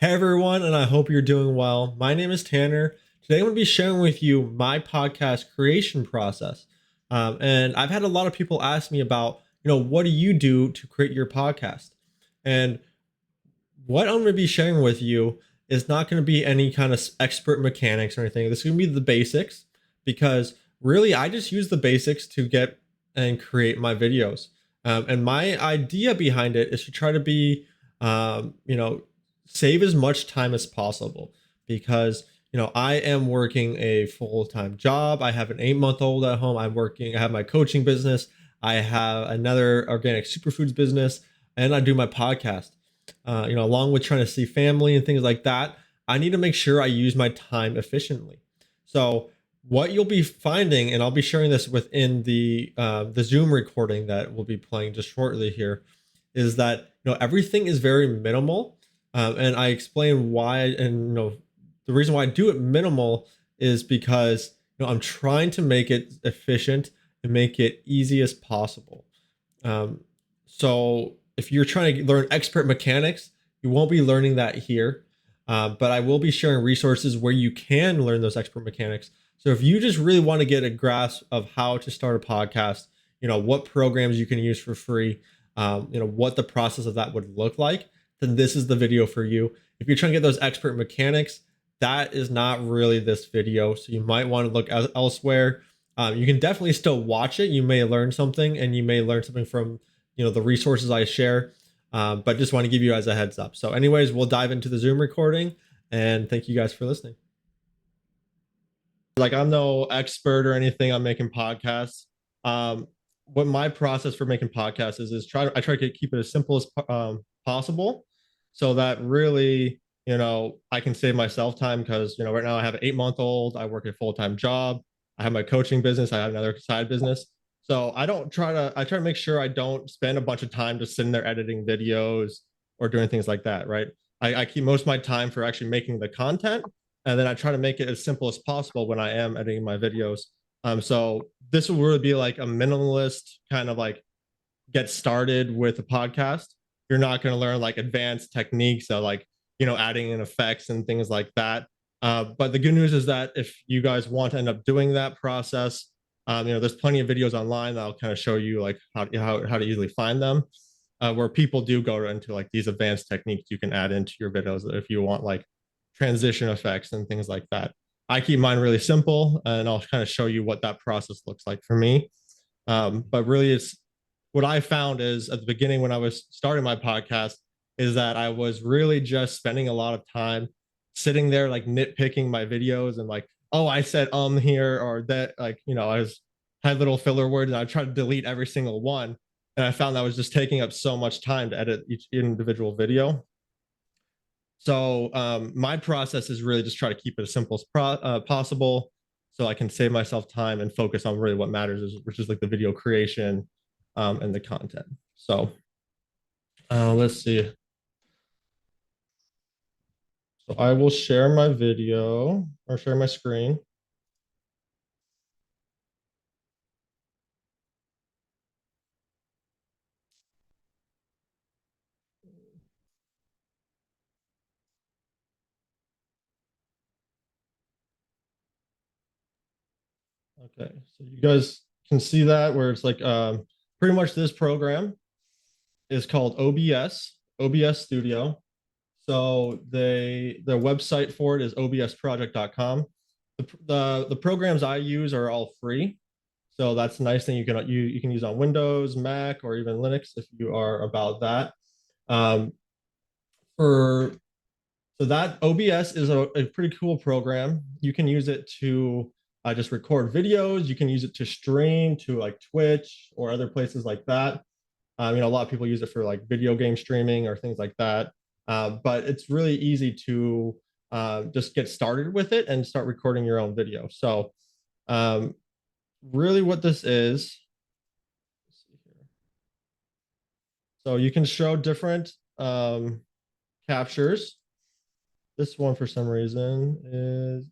Hey everyone, and I hope you're doing well. My name is Tanner. Today I'm going to be sharing with you my podcast creation process. And I've had a lot of people ask me about, what do you do to create your podcast? And what I'm going to be sharing with you is not going to be any kind of expert mechanics or anything. This is going to be the basics because really I just use the basics to get and create my videos. And my idea behind it is to try to be, save as much time as possible because, I am working a full time job. I have an 8 month old at home. I have my coaching business. I have another organic superfoods business and I do my podcast. Along with trying to see family and things like that, I need to make sure I use my time efficiently. So what you'll be finding, and I'll be sharing this within the Zoom recording that we'll be playing just shortly here, is that everything is very minimal, and I explain why. And the reason why I do it minimal is because I'm trying to make it efficient and make it easy as possible. So if you're trying to learn expert mechanics, you won't be learning that here. But I will be sharing resources where you can learn those expert mechanics. So if you just really want to get a grasp of how to start a podcast, what programs you can use for free, what the process of that would look like, then this is the video for you. If you're trying to get those expert mechanics, that is not really this video. So you might want to look elsewhere. You can definitely still watch it. You may learn something, and you may learn something from the resources I share. But just want to give you guys a heads up. So anyways, we'll dive into the Zoom recording, and thank you guys for listening. Like, I'm no expert or anything on making podcasts. What my process for making podcasts is I try to keep it as simple as possible, so that really I can save myself time because right now I have an 8 month old. I work a full time job. I have my coaching business. I have another side business. So I try to make sure I don't spend a bunch of time just sitting there editing videos or doing things like that, right? I keep most of my time for actually making the content, and then I try to make it as simple as possible when I am editing my videos. So this will really be like a minimalist kind of like get started with a podcast. You're not going to learn like advanced techniques of like adding in effects and things like that. But the good news is that if you guys want to end up doing that process, there's plenty of videos online that'll kind of show you like how to easily find them, where people do go into like these advanced techniques you can add into your videos if you want like transition effects and things like that. I keep mine really simple, and I'll kind of show you what that process looks like for me. But really, it's what I found is at the beginning when I was starting my podcast is that I was really just spending a lot of time sitting there like nitpicking my videos and like, oh, I said here or that, like, I was had little filler words and I tried to delete every single one. And I found that was just taking up so much time to edit each individual video. So my process is really just try to keep it as simple as possible, so I can save myself time and focus on really what matters, which is like the video creation and the content. So let's see. So I will share my video or share my screen. Okay, so you guys can see that where it's like pretty much this program is called OBS Studio. So their website for it is obsproject.com. The programs I use are all free. So that's a nice thing you can use on Windows, Mac, or even Linux if you are about that. Um, for so that OBS is a pretty cool program. You can use it to just record videos. You can use it to stream to like Twitch or other places like that. A lot of people use it for like video game streaming or things like that. But it's really easy to just get started with it and start recording your own video. So um, really what this is, so you can show different captures. This one for some reason is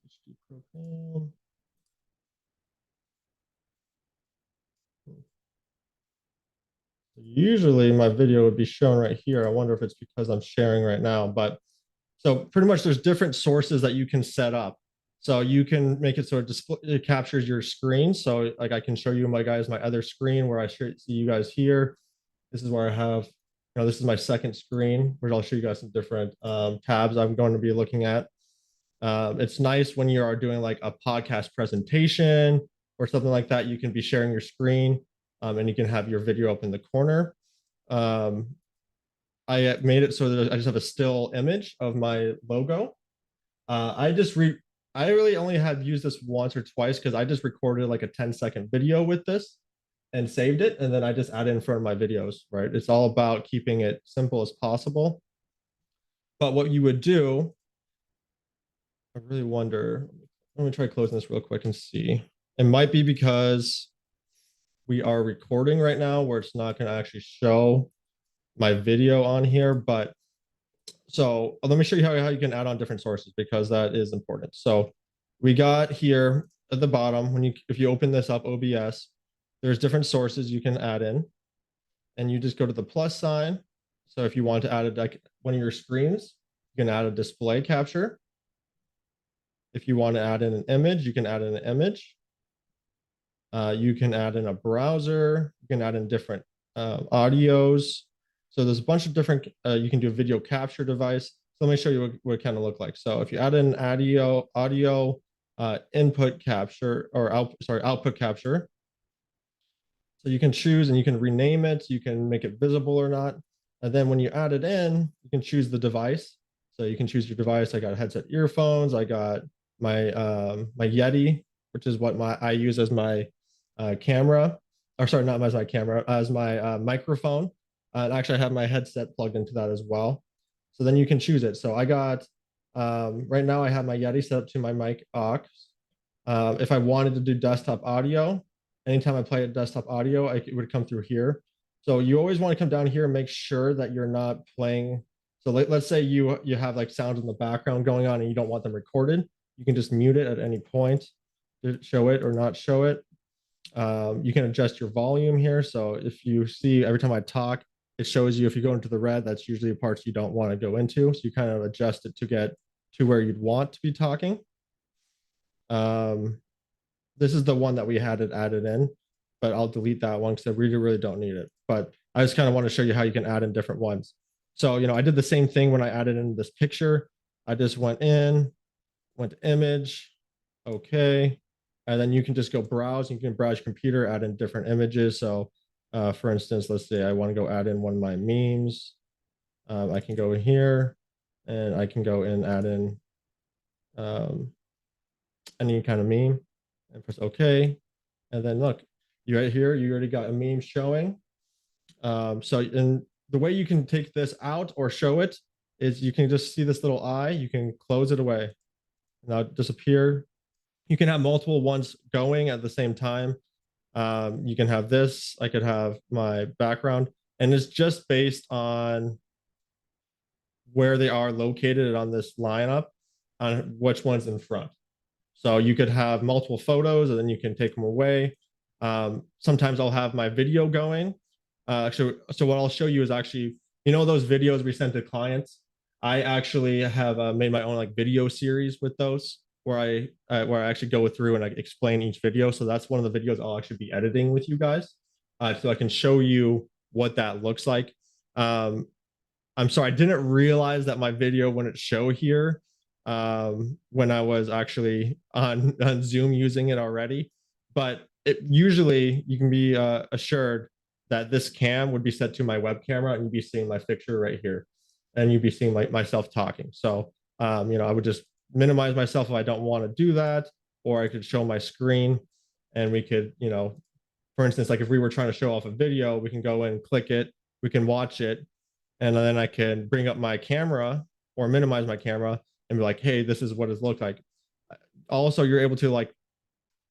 usually my video would be shown right here. I wonder if it's because I'm sharing right now, but So pretty much there's different sources that you can set up. So you can make it so it captures your screen. So like I can show you my other screen where I see you guys here. This is where I have, this is my second screen, where I'll show you guys some different tabs I'm going to be looking at. It's nice when you are doing like a podcast presentation or something like that. You can be sharing your screen, and you can have your video up in the corner. Um, I made it so that I just have a still image of my logo. I just I really only have used this once or twice because I just recorded like a 10-second video with this and saved it, and then I just add it in front of my videos, right? It's all about keeping it simple as possible. But what you would do, I really wonder, let me try closing this real quick and see. It might be because we are recording right now where it's not going to actually show my video on here, but so let me show you how you can add on different sources because that is important. So we got here at the bottom, if you open this up, OBS, there's different sources you can add in, and you just go to the plus sign. So if you want to add like one of your screens, you can add a display capture. If you want to add in an image, you can add in an image. You can add in a browser. You can add in different audios. So there's a bunch of different, you can do a video capture device. So let me show you what it kind of look like. So if you add in audio input capture or output capture. So you can choose and you can rename it. You can make it visible or not. And then when you add it in, you can choose the device. So you can choose your device. I got headset earphones. I got my my Yeti, which is what I use as my camera, or sorry, not as my camera, as my microphone. And actually, I have my headset plugged into that as well. So then you can choose it. So I got right now I have my Yeti set up to my mic aux. If I wanted to do desktop audio, anytime I play a desktop audio, it would come through here. So you always want to come down here and make sure that you're not playing. So let's say you have like sounds in the background going on and you don't want them recorded. You can just mute it at any point to show it or not show it. You can adjust your volume here. So if you see every time I talk, it shows you if you go into the red, that's usually the parts you don't want to go into. So you kind of adjust it to get to where you'd want to be talking. This is the one that we had it added in, but I'll delete that one because I really don't need it. But I just kind of want to show you how you can add in different ones. So, I did the same thing when I added in this picture. I just went to image, okay. And then you can just go browse. You can browse your computer, add in different images. So for instance, let's say I want to go add in one of my memes. I can go in here and I can go and add in any kind of meme and press OK. And then look, you right here, you already got a meme showing. So in the way you can take this out or show it is you can just see this little eye, you can close it away. Now disappear. You can have multiple ones going at the same time. You can have this, I could have my background, and it's just based on where they are located on this lineup on which one's in front. So you could have multiple photos and then you can take them away. Sometimes I'll have my video going. So what I'll show you is actually, those videos we send to clients. I actually have made my own like video series with those where I actually go through and I explain each video. So that's one of the videos I'll actually be editing with you guys, so I can show you what that looks like. I'm sorry, I didn't realize that my video wouldn't show here when I was actually on Zoom using it already. But usually you can be assured that this cam would be set to my web camera and you'd be seeing my picture right here. And you'd be seeing myself talking. So, I would just minimize myself if I don't want to do that, or I could show my screen and we could, for instance, like if we were trying to show off a video, we can go in, click it, we can watch it, and then I can bring up my camera or minimize my camera and be like, hey, this is what it looked like. Also, you're able to like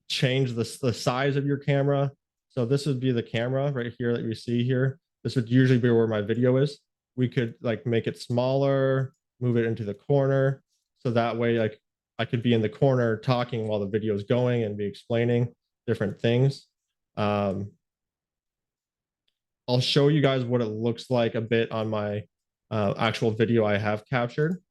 change the size of your camera. So this would be the camera right here that you see here. This would usually be where my video is. We could like make it smaller, move it into the corner. So that way, like I could be in the corner talking while the video is going and be explaining different things. I'll show you guys what it looks like a bit on my actual video I have captured.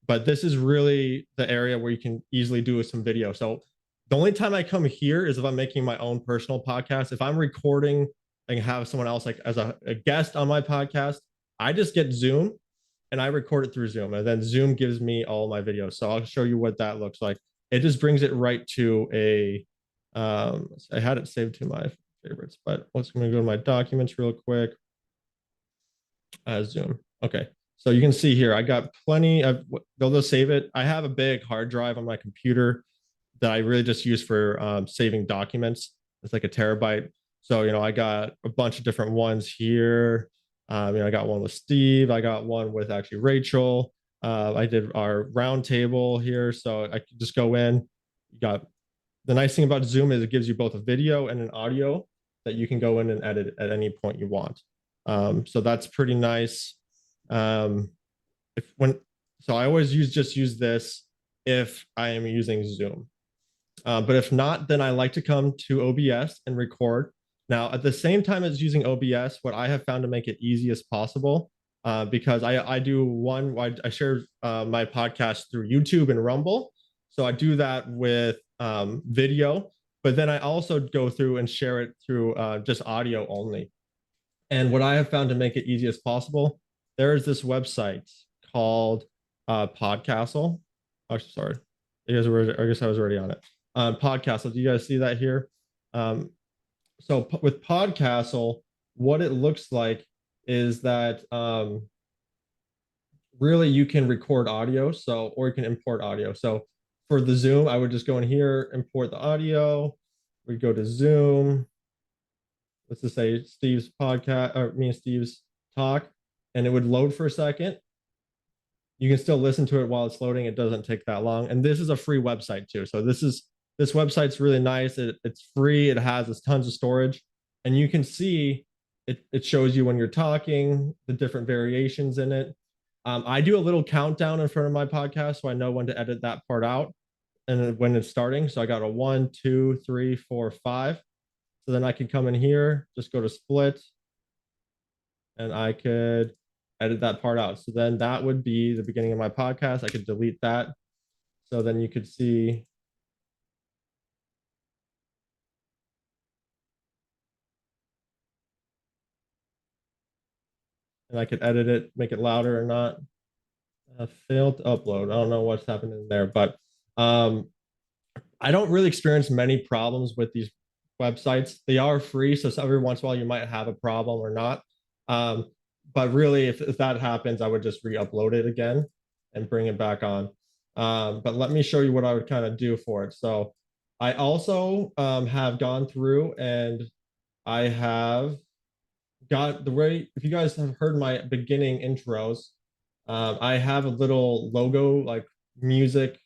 but this is really the area where you can easily do some video. So the only time I come here is if I'm making my own personal podcast. If I'm recording and have someone else like as a guest on my podcast, I just get Zoom and I record it through Zoom, and then Zoom gives me all my videos. So I'll show you what that looks like. It just brings it right to a. I had it saved to my favorites, but let's going to go to my documents real quick. Zoom. Okay, so you can see here I got plenty of. They'll just save it. I have a big hard drive on my computer that I really just use for saving documents. It's like a terabyte. So, I got a bunch of different ones here. I got one with Steve. I got one with actually Rachel. I did our round table here. So I could just go in. You got the nice thing about Zoom is it gives you both a video and an audio that you can go in and edit at any point you want. So that's pretty nice. If when so I always just use this if I am using Zoom. But if not, then I like to come to OBS and record. Now, at the same time as using OBS, what I have found to make it easy as possible, because I do I share my podcast through YouTube and Rumble. So I do that with video, but then I also go through and share it through just audio only. And what I have found to make it easy as possible, there is this website called Podcastle. Oh, sorry. I guess I was already on it. Podcastle. Do you guys see that here? So with Podcastle, what it looks like is that really you can record audio, or you can import audio. So for the Zoom, I would just go in here, import the audio. We go to Zoom. Let's just say Steve's podcast or me and Steve's talk, and it would load for a second. You can still listen to it while it's loading. It doesn't take that long. And this is a free website too. So this website's really nice. It's free. It has tons of storage, and you can see it shows you when you're talking, the different variations in it. I do a little countdown in front of my podcast, so I know when to edit that part out and when it's starting. So I got a 1, 2, 3, 4, 5. So then I could come in here, just go to split, and I could edit that part out. So then that would be the beginning of my podcast. I could delete that. So then you could see. And I could edit it, make it louder or not. Failed to upload. I don't know what's happening there, but I don't really experience many problems with these websites. They are free, so every once in a while you might have a problem or not. But really, if that happens, I would just re-upload it again and bring it back on. But let me show you what I would kind of do for it. So I also have gone through and I have got the way, if you guys have heard my beginning intros, I have a little logo like music.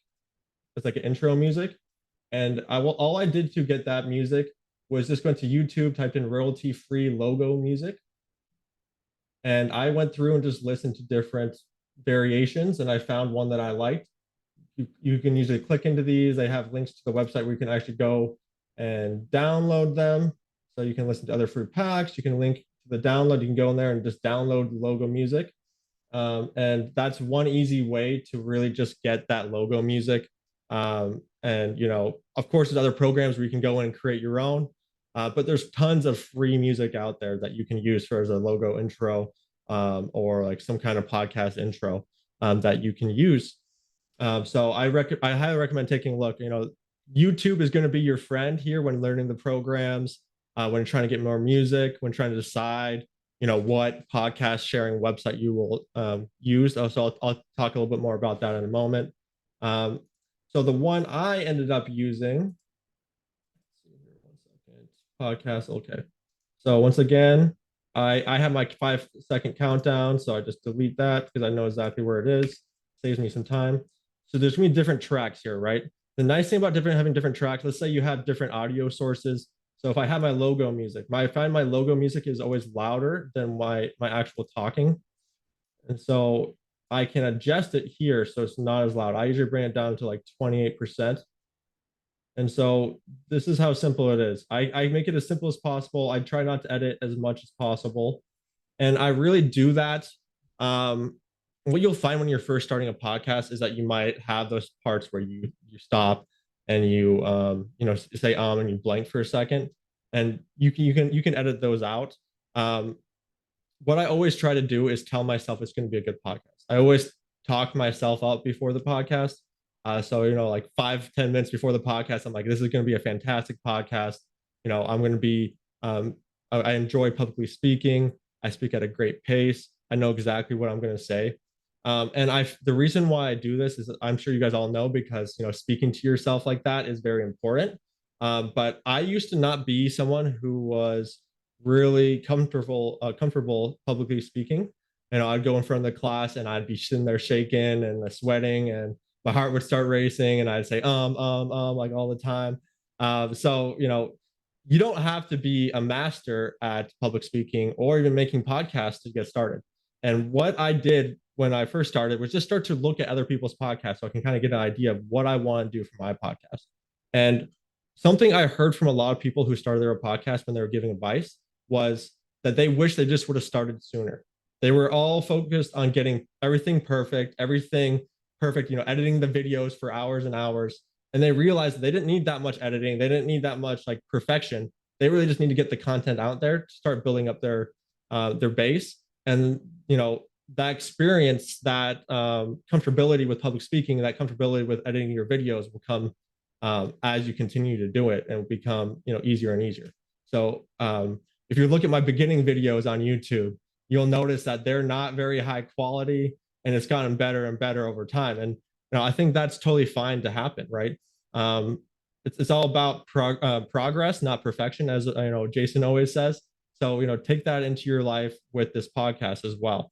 It's like an intro music. And all I did to get that music was just went to YouTube, typed in royalty free logo music. And I went through and just listened to different variations, and I found one that I liked. You can usually click into these. They have links to the website where you can actually go and download them. So you can listen to other fruit packs. You can link to the download. You can go in there and just download logo music. And that's one easy way to really just get that logo music. And of course, there's other programs where you can go in and create your own. But there's tons of free music out there that you can use for as a logo intro, or like some kind of podcast intro that you can use. So I highly recommend taking a look. YouTube is going to be your friend here when learning the programs, when trying to get more music, when trying to decide, what podcast sharing website you will use. So I'll talk a little bit more about that in a moment. So the one I ended up using, podcast. Okay. So once again, I have my 5-second countdown. So I just delete that because I know exactly where it is. Saves me some time. So there's gonna be different tracks here, right? The nice thing about having different tracks, let's say you have different audio sources. So if I have my logo music, I find my logo music is always louder than my actual talking. And so I can adjust it here so it's not as loud. I usually bring it down to like 28%. And so this is how simple it is. I make it as simple as possible. I try not to edit as much as possible. And I really do that what you'll find when you're first starting a podcast is that you might have those parts where you stop and you know, say and you blank for a second, and you can edit those out. Um, what I always try to do is tell myself it's going to be a good podcast. I always talk myself up before the podcast. So, you know, like 5, 10 minutes before the podcast, I'm like, this is going to be a fantastic podcast. You know, I'm going to be, I enjoy publicly speaking. I speak at a great pace. I know exactly what I'm going to say. The reason why I do this is I'm sure you guys all know because, you know, speaking to yourself like that is very important. But I used to not be someone who was really comfortable publicly speaking. You know, I'd go in front of the class and I'd be sitting there shaking and sweating, and my heart would start racing, and I'd say like all the time. So you know, you don't have to be a master at public speaking or even making podcasts to get started. And what I did when I first started was just start to look at other people's podcasts so I can kind of get an idea of what I want to do for my podcast. And something I heard from a lot of people who started their podcast when they were giving advice was that they wish they just would have started sooner. They were all focused on getting everything perfect, you know, editing the videos for hours and hours. And they realized they didn't need that much editing. They didn't need that much like perfection. They really just need to get the content out there to start building up their base. And, you know, that experience, that comfortability with public speaking, that comfortability with editing your videos will come as you continue to do it and become, you know, easier and easier. So if you look at my beginning videos on YouTube, you'll notice that they're not very high quality, and it's gotten better and better over time. And you know, I think that's totally fine to happen, right? It's all about progress, not perfection, as you know Jason always says. So you know, take that into your life with this podcast as well.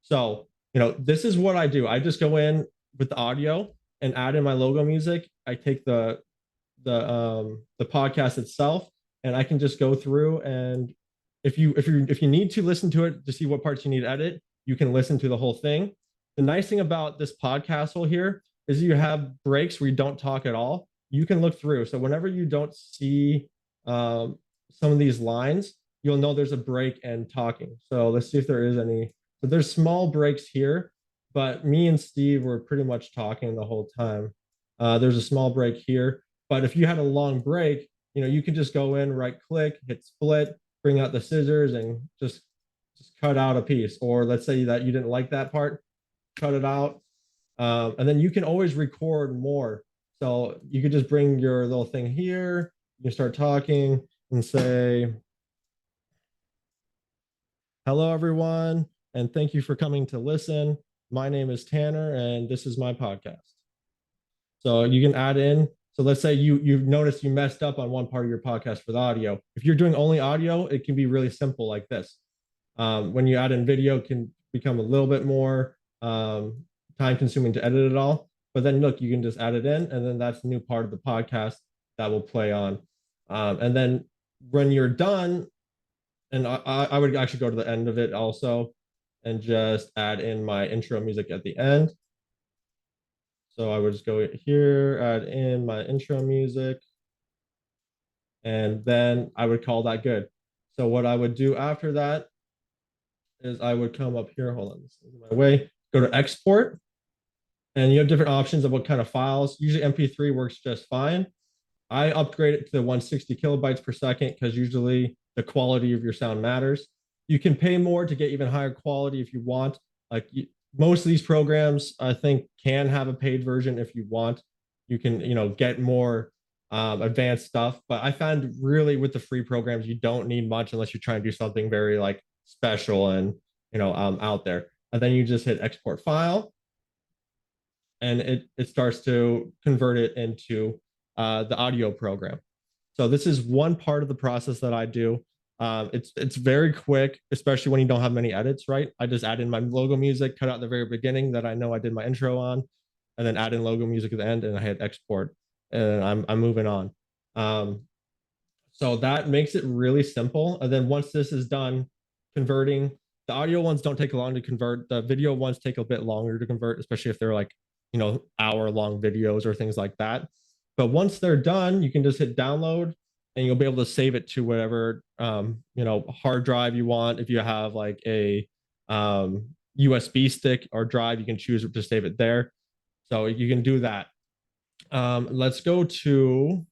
So you know, this is what I do. I just go in with the audio and add in my logo music. I take the podcast itself, and I can just go through, and if you need to listen to it to see what parts you need to edit, you can listen to the whole thing. The nice thing about this podcast here is you have breaks where you don't talk at all. You can look through. So whenever you don't see some of these lines, you'll know there's a break and talking. So let's see if there is any. So there's small breaks here, but me and Steve were pretty much talking the whole time. There's a small break here, but if you had a long break, you know, you could just go in, right click, hit split, bring out the scissors, and just cut out a piece. Or let's say that you didn't like that part, cut it out. And then you can always record more. So you could just bring your little thing here, you can start talking and say, hello, everyone, and thank you for coming to listen. My name is Tanner, and this is my podcast. So you can add in. So let's say you've noticed you messed up on one part of your podcast for the audio. If you're doing only audio, it can be really simple like this. When you add in video, it can become a little bit more time consuming to edit it all. But then look, you can just add it in, and then that's a new part of the podcast that will play on. And then when you're done, and I would actually go to the end of it also and just add in my intro music at the end. So I would just go here, add in my intro music, and then I would call that good. So what I would do after that is I would come up here, hold on, this is my way, go to export, and you have different options of what kind of files. Usually MP3 works just fine. I upgrade it to the 160 kilobytes per second because usually the quality of your sound matters. You can pay more to get even higher quality if you want. Like most of these programs, I think, can have a paid version if you want. You can, you know, get more advanced stuff. But I found really with the free programs, you don't need much unless you're trying to do something very like special and, you know, out there. And then you just hit export file, and it starts to convert it into the audio program. So this is one part of the process that I do. It's very quick, especially when you don't have many edits, right? I just add in my logo music, cut out the very beginning that I know I did my intro on, and then add in logo music at the end, and I hit export, and I'm moving on. So that makes it really simple. And then once this is done converting, the audio ones don't take long to convert. The video ones take a bit longer to convert, especially if they're like, you know, hour-long videos or things like that. But once they're done, you can just hit download, and you'll be able to save it to whatever you know, hard drive you want. If you have like a USB stick or drive, you can choose to save it there. So you can do that. Let's go to,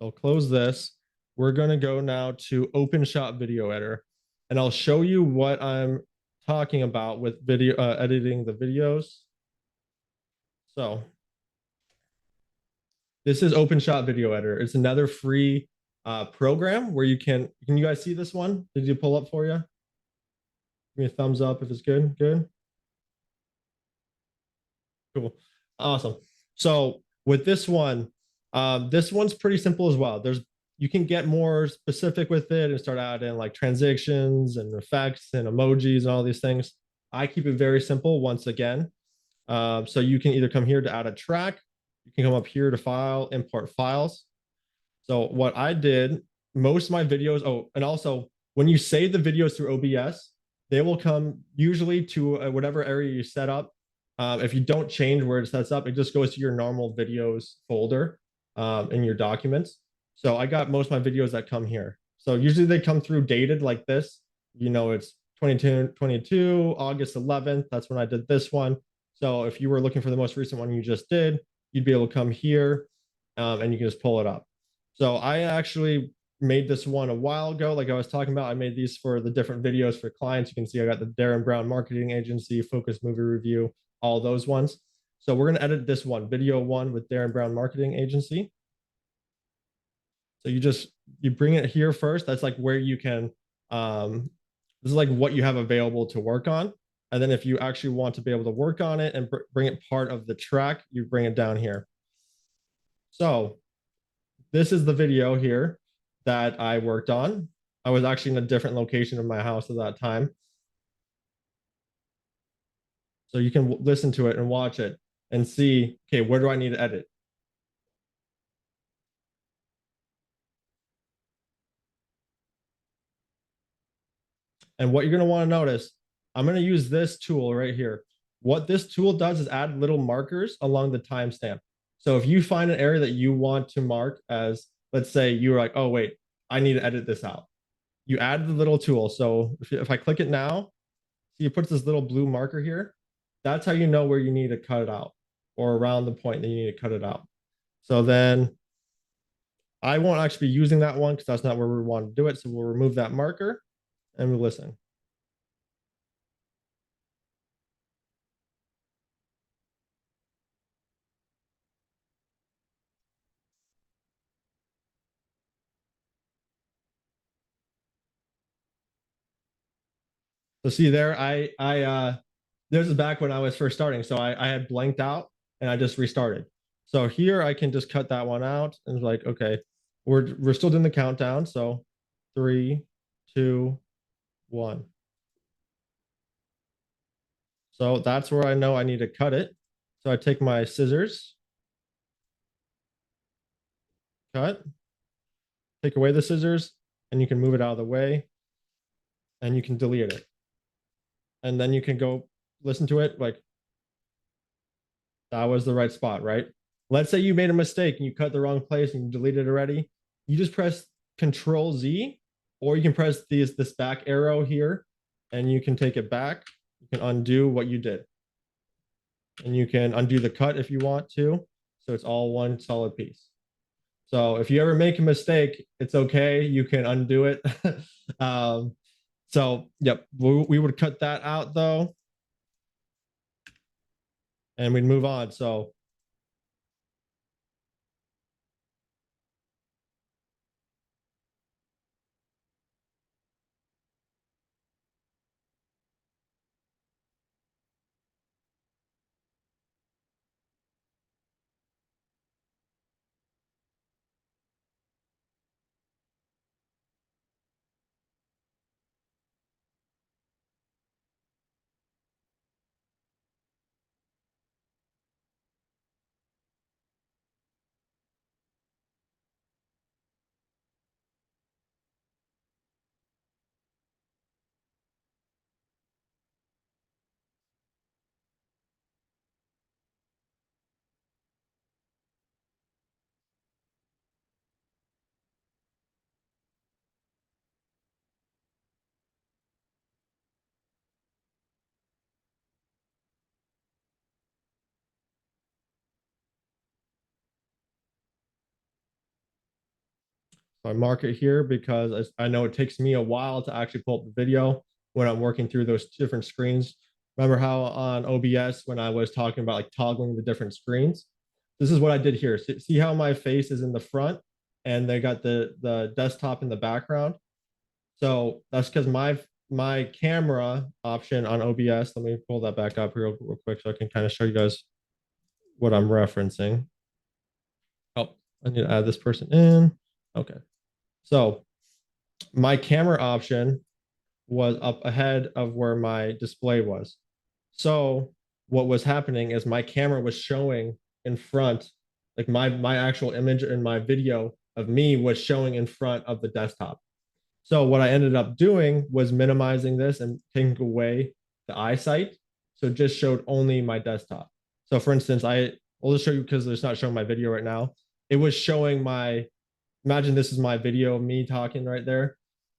I'll close this. We're going to go now to OpenShot Video Editor, and I'll show you what I'm talking about with video editing the videos. So this is OpenShot Video Editor. It's another free program where can you guys see this one? Did you pull up for you? Give me a thumbs up if it's good. Good. Cool. Awesome. So with this one's pretty simple as well. You can get more specific with it and start adding like transitions and effects and emojis and all these things. I keep it very simple once again. So you can either come here to add a track, you can come up here to file, import files. So what I did, most of my videos, oh, and also when you save the videos through OBS, they will come usually to whatever area you set up. If you don't change where it sets up, it just goes to your normal videos folder in your documents. So I got most of my videos that come here. So usually they come through dated like this. You know, it's 22, August 11th. That's when I did this one. So if you were looking for the most recent one you just did, you'd be able to come here and you can just pull it up. So I actually made this one a while ago. Like I was talking about, I made these for the different videos for clients. You can see I got the Darren Brown Marketing Agency, Focus Movie Review, all those ones. So we're going to edit this one, video one with Darren Brown Marketing Agency. So you bring it here first. That's like where you can, this is like what you have available to work on. And then if you actually want to be able to work on it and bring it part of the track, you bring it down here. So this is the video here that I worked on. I was actually in a different location of my house at that time. So you can listen to it and watch it and see, okay, where do I need to edit? And what you're going to want to notice, I'm going to use this tool right here. What this tool does is add little markers along the timestamp. So if you find an area that you want to mark as, let's say you were like, oh, wait, I need to edit this out. You add the little tool. So if I click it now, see it puts this little blue marker here. That's how you know where you need to cut it out or around the point that you need to cut it out. So then I won't actually be using that one because that's not where we want to do it. So we'll remove that marker and we'll listen. So see there, this is back when I was first starting. So I had blanked out and I just restarted. So here I can just cut that one out and it's like, okay, we're still doing the countdown. So 3, 2, 1. So that's where I know I need to cut it. So I take my scissors, cut, take away the scissors, and you can move it out of the way and you can delete it. And then you can go listen to it like that was the right spot, right? Let's say you made a mistake and you cut the wrong place and you deleted it already. You just press Control Z, or you can press this back arrow here and you can take it back. You can undo what you did. And you can undo the cut if you want to. So it's all one solid piece. So if you ever make a mistake, it's okay. You can undo it. So, yep, we would cut that out though. And we'd move on. So So I mark it here because I know it takes me a while to actually pull up the video when I'm working through those different screens. Remember how on OBS when I was talking about like toggling the different screens? This is what I did here. See how my face is in the front and they got the desktop in the background. So that's because my camera option on OBS. Let me pull that back up real quick so I can kind of show you guys what I'm referencing. Oh, I need to add this person in. Okay. So my camera option was up ahead of where my display was. So what was happening is my camera was showing in front, like my actual image in my video of me was showing in front of the desktop. So what I ended up doing was minimizing this and taking away the eyesight. So it just showed only my desktop. So for instance, will just show you because it's not showing my video right now. It was showing imagine this is my video of me talking right there.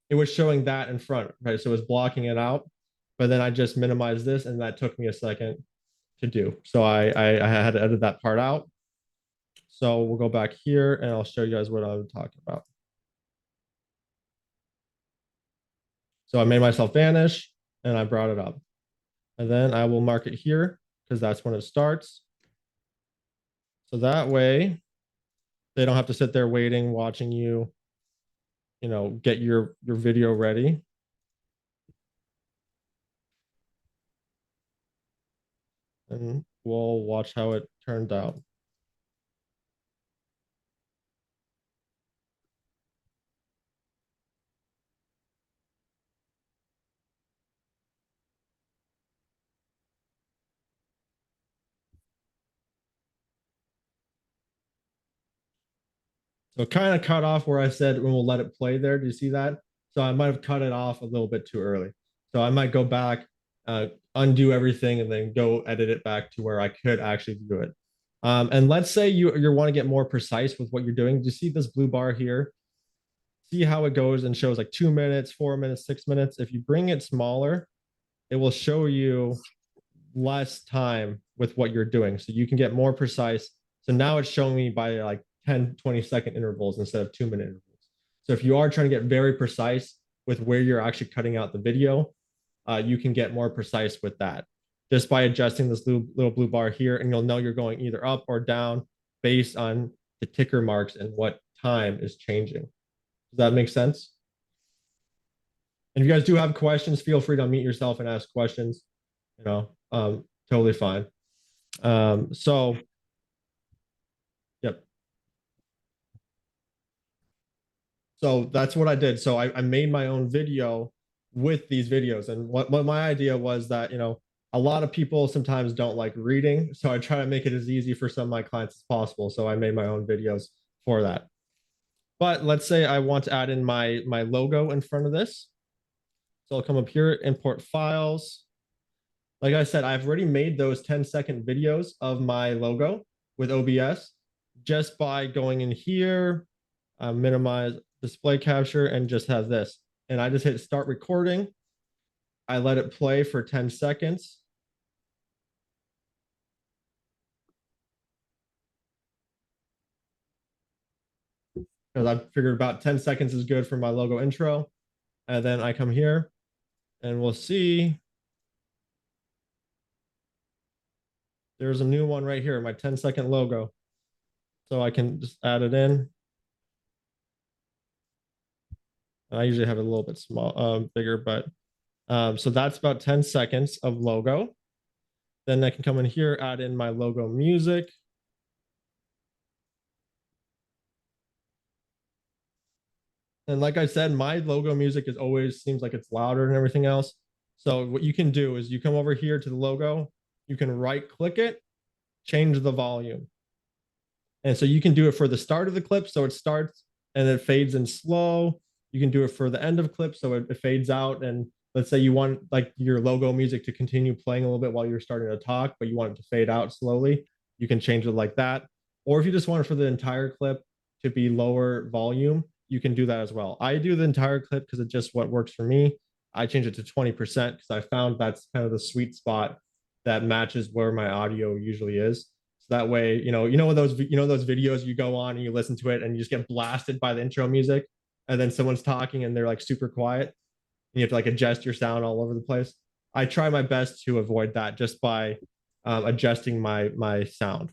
It was showing that in front, right? So it was blocking it out. But then I just minimized this and that took me a second to do. So I had to edit that part out. So we'll go back here and I'll show you guys what I'm talking about. So I made myself vanish and I brought it up. And then I will mark it here because that's when it starts. So that way they don't have to sit there waiting, watching you, get your video ready. And we'll watch how it turned out. So kind of cut off where I said when we'll let it play there. Do you see that? So I might have cut it off a little bit too early. So I might go back, undo everything, and then go edit it back to where I could actually do it. And let's say you want to get more precise with what you're doing. Do you see this blue bar here? See how it goes and shows like 2 minutes, 4 minutes, 6 minutes. If you bring it smaller, it will show you less time with what you're doing. So you can get more precise. So now it's showing me by like 10, 20-second intervals instead of 2-minute intervals. So if you are trying to get very precise with where you're actually cutting out the video, you can get more precise with that just by adjusting this little blue bar here, and you'll know you're going either up or down based on the ticker marks and what time is changing. Does that make sense? And if you guys do have questions, feel free to unmute yourself and ask questions. Totally fine. So, yep. So that's what I did. So I made my own video with these videos. And what my idea was that, a lot of people sometimes don't like reading. So I try to make it as easy for some of my clients as possible. So I made my own videos for that. But let's say I want to add in my logo in front of this. So I'll come up here, import files. Like I said, I've already made those 10-second videos of my logo with OBS just by going in here, minimize display capture, and just have this. And I just hit start recording. I let it play for 10 seconds. Because I figured about 10 seconds is good for my logo intro. And then I come here and we'll see. There's a new one right here, my 10-second logo. So I can just add it in. I usually have it a little bit bigger, but so that's about 10 seconds of logo. Then I can come in here, add in my logo music. And like I said, my logo music is always seems like it's louder than everything else. So what you can do is you come over here to the logo, you can right click it, change the volume. And so you can do it for the start of the clip. So it starts and it fades in slow. You can do it for the end of clip. So it fades out. And let's say you want like your logo music to continue playing a little bit while you're starting to talk, but you want it to fade out slowly. You can change it like that. Or if you just want it for the entire clip to be lower volume, you can do that as well. I do the entire clip because it's just what works for me. I change it to 20% because I found that's kind of the sweet spot that matches where my audio usually is. So that way, those videos you go on and you listen to it and you just get blasted by the intro music, and then someone's talking and they're like super quiet, and you have to like adjust your sound all over the place. I try my best to avoid that just by adjusting my sound.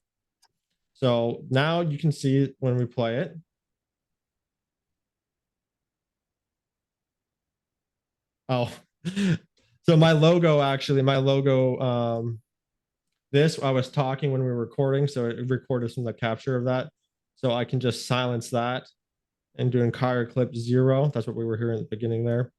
So now you can see when we play it. Oh, so my logo, this I was talking when we were recording, so it recorded some of the capture of that. So I can just silence that and do entire clip 0. That's what we were hearing at the beginning there.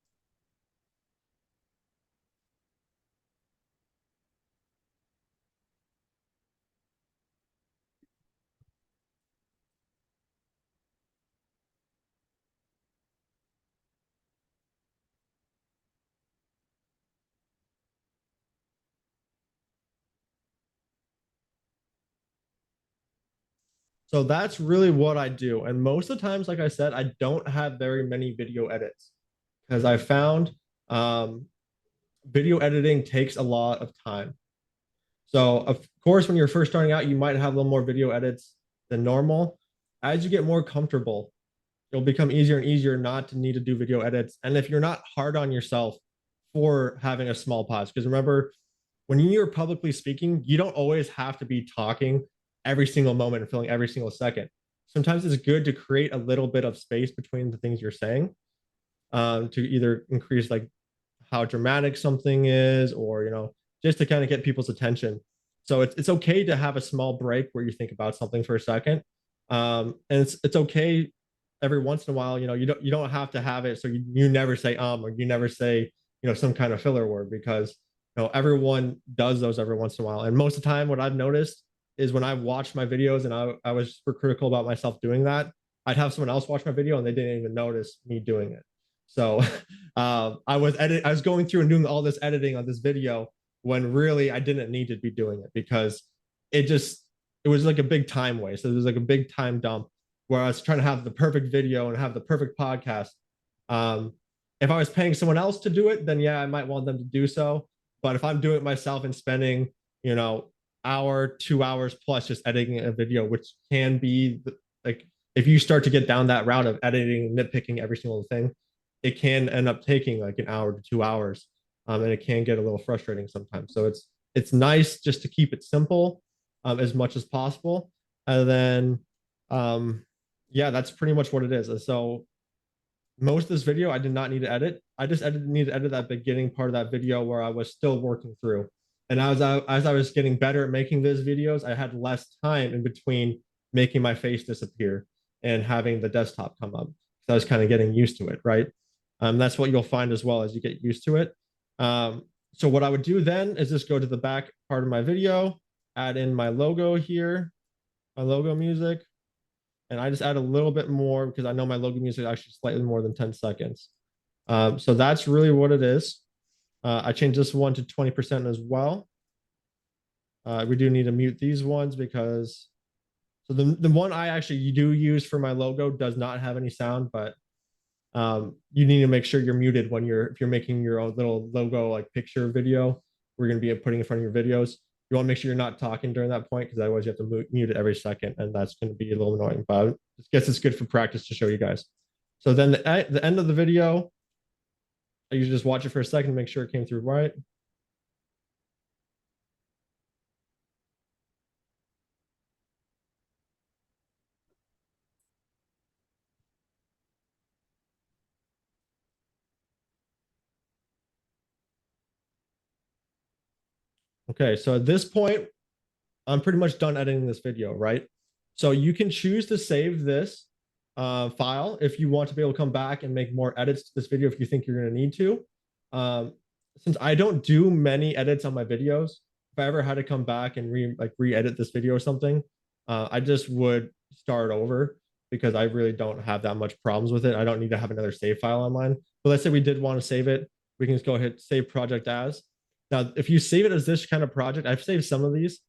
So that's really what I do. And most of the times, like I said, I don't have very many video edits because I found um, video editing takes a lot of time. So, of course, when you're first starting out, you might have a little more video edits than normal. As you get more comfortable, it'll become easier and easier not to need to do video edits. And if you're not hard on yourself for having a small pause, because remember, when you're publicly speaking, you don't always have to be talking every single moment and filling every single second. Sometimes it's good to create a little bit of space between the things you're saying, to either increase like how dramatic something is, or just to kind of get people's attention. So it's okay to have a small break where you think about something for a second, and it's okay every once in a while. You don't have to have it so you never say or you never say some kind of filler word, because everyone does those every once in a while. And most of the time, what I've noticed is when I've watched my videos and I was super critical about myself doing that, I'd have someone else watch my video and they didn't even notice me doing it. So I was going through and doing all this editing on this video when really I didn't need to be doing it, because it just it was like a big time waste. So it was like a big time dump where I was trying to have the perfect video and have the perfect podcast. Um, if I was paying someone else to do it, then yeah, I might want them to do so. But if I'm doing it myself and spending, you know, hour, 2 hours plus just editing a video, which can be like, if you start to get down that route of editing, nitpicking every single thing, it can end up taking like an hour to 2 hours, and it can get a little frustrating sometimes. So it's nice just to keep it simple, as much as possible, and then yeah, that's pretty much what it is. And so most of this video I did not need to edit. I just need to edit that beginning part of that video where I was still working through. And as I was getting better at making those videos, I had less time in between making my face disappear and having the desktop come up. So I was kind of getting used to it, right? That's what you'll find as well as you get used to it. So what I would do then is just go to the back part of my video, add in my logo here, my logo music, and I just add a little bit more because I know my logo music is actually slightly more than 10 seconds. So that's really what it is. I changed this one to 20% as well. We do need to mute these ones because so the one I actually do use for my logo does not have any sound, but you need to make sure you're muted when if you're making your own little logo like picture video. We're going to be putting in front of your videos. You want to make sure you're not talking during that point, because otherwise you have to mute it every second, and that's going to be a little annoying. But I guess it's good for practice to show you guys. So then the end of the video, I usually just watch it for a second to make sure it came through right. Okay, so at this point, I'm pretty much done editing this video, right? So you can choose to save this file if you want to be able to come back and make more edits to this video if you think you're going to need to. Um, since I don't do many edits on my videos, if I ever had to come back and re-edit this video or something, I just would start over, because I really don't have that much problems with it. I don't need to have another save file on mine. But let's say we did want to save it, we can just go ahead save project as. Now, if you save it as this kind of project, I've saved some of these,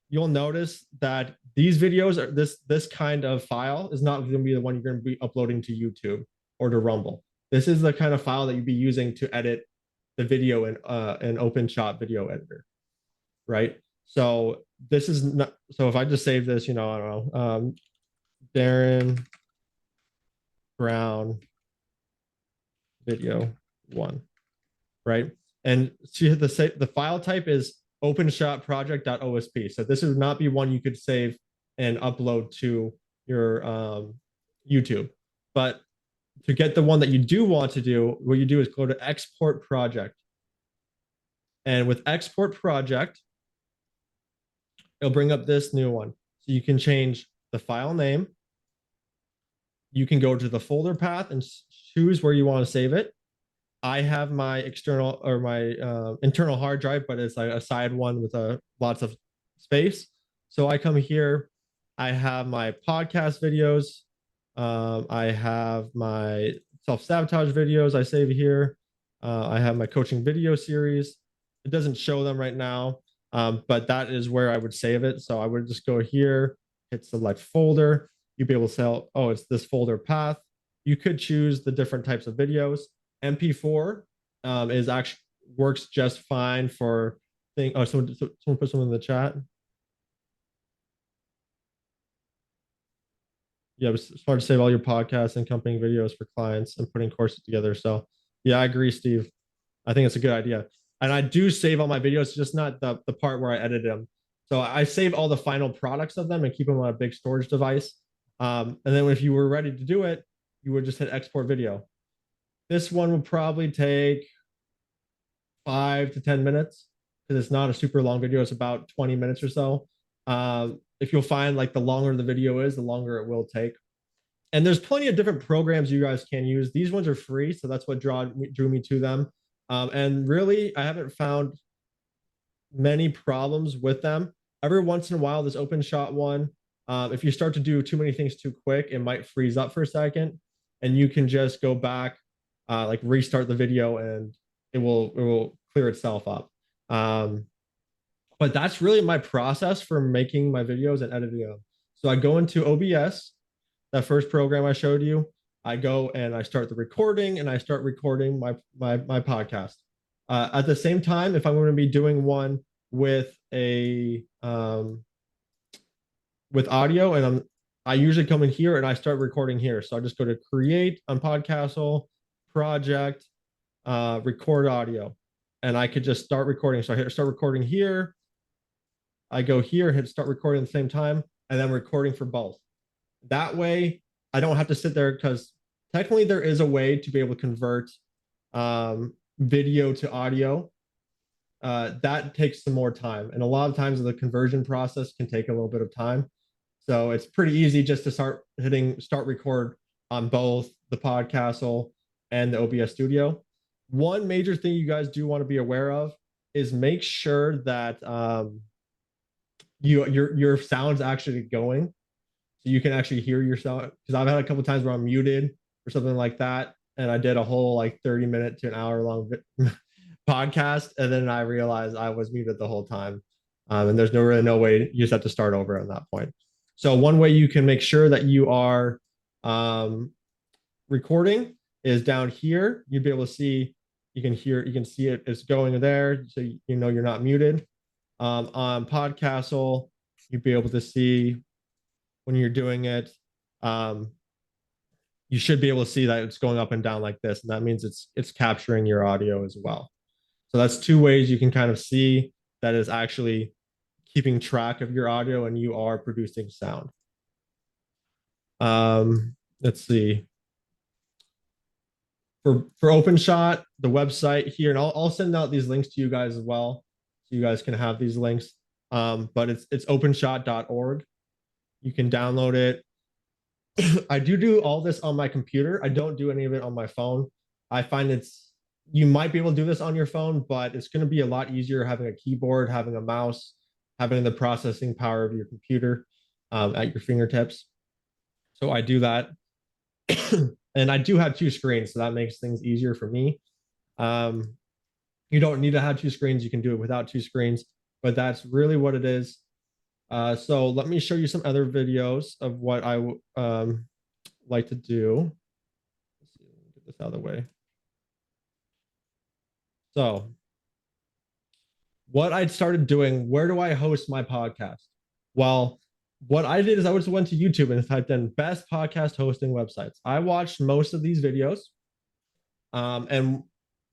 you'll notice that these videos are this kind of file is not going to be the one you're going to be uploading to YouTube or to Rumble. This is the kind of file that you'd be using to edit the video in an OpenShot video editor, right? So this is not, so if I just save this, I don't know, Darren Brown video one, right? And see the file type is openshotproject.osp. So this would not be one you could save and upload to your YouTube. But to get the one that you do want to do, what you do is go to export project. And with export project, it'll bring up this new one. So you can change the file name. You can go to the folder path and choose where you want to save it. I have my external or my internal hard drive, but it's like a side one with lots of space. So I come here, I have my podcast videos, I have my self-sabotage videos I save here. I have my coaching video series. It doesn't show them right now, but that is where I would save it. So I would just go here, hit select folder. You'd be able to say, oh, it's this folder path. You could choose the different types of videos. MP4 is actually works just fine for thing. Oh, someone put someone in the chat. Yeah, it's hard to save all your podcasts and accompanying videos for clients and putting courses together. So yeah, I agree, Steve. I think it's a good idea. And I do save all my videos, just not the part where I edit them. So I save all the final products of them and keep them on a big storage device. And then if you were ready to do it, you would just hit export video. This one would probably take 5 to 10 minutes because it's not a super long video. It's about 20 minutes or so. If you'll find like the longer the video is, the longer it will take. And there's plenty of different programs you guys can use. These ones are free, so that's what drew me to them. And really, I haven't found many problems with them. Every once in a while, this open shot one, if you start to do too many things too quick, it might freeze up for a second, and you can just go back, like restart the video, and it will clear itself up. But that's really my process for making my videos and editing them. So I go into OBS, that first program I showed you. I go and I start the recording, and I start recording my podcast. At the same time, if I'm going to be doing one with a with audio, and I usually come in here and I start recording here. So I just go to create on Podcastle, project, record audio, and I could just start recording. So I hit start recording here. I go here, hit start recording at the same time, and then recording for both. That way, I don't have to sit there because technically there is a way to be able to convert video to audio. That takes some more time. And a lot of times the conversion process can take a little bit of time. So it's pretty easy just to start hitting start record on both the Podcastle and the OBS Studio. One major thing you guys do want to be aware of is make sure that your sound's actually going, so you can actually hear yourself. Because I've had a couple times where I'm muted or something like that, and I did a whole like 30-minute to an hour long podcast, and then I realized I was muted the whole time. And there's really no way, you just have to start over at that point. So one way you can make sure that you are recording is down here. You'd be able to see, you can see it, it's going there, so you know you're not muted. On Podcastle, you'd be able to see when you're doing it. You should be able to see that it's going up and down like this, and that means it's capturing your audio as well. So that's two ways you can kind of see that is actually keeping track of your audio and you are producing sound. Let's see. For OpenShot, the website here, and I'll send out these links to you guys as well, so you guys can have these links. But it's openshot.org. You can download it. I do all this on my computer. I don't do any of it on my phone. I find you might be able to do this on your phone, but it's going to be a lot easier having a keyboard, having a mouse, having the processing power of your computer at your fingertips. So I do that. And I do have two screens, so that makes things easier for me. You don't need to have two screens. You can do it without two screens, but that's really what it is. So let me show you some other videos of what I like to do. Let's see, get this out of the way. So what I started doing, where do I host my podcast? Well, what I did is I just went to YouTube and typed in best podcast hosting websites. I watched most of these videos, and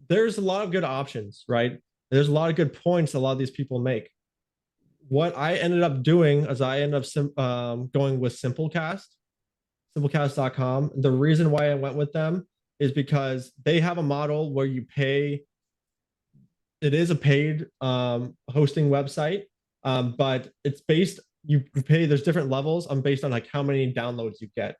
there's a lot of good options, right? There's a lot of good points a lot of these people make. What I ended up doing is I ended up going with simplecast.com. The reason why I went with them is because they have a model where you pay, it is a paid hosting website, but it's based, you pay, there's different levels on based on like how many downloads you get.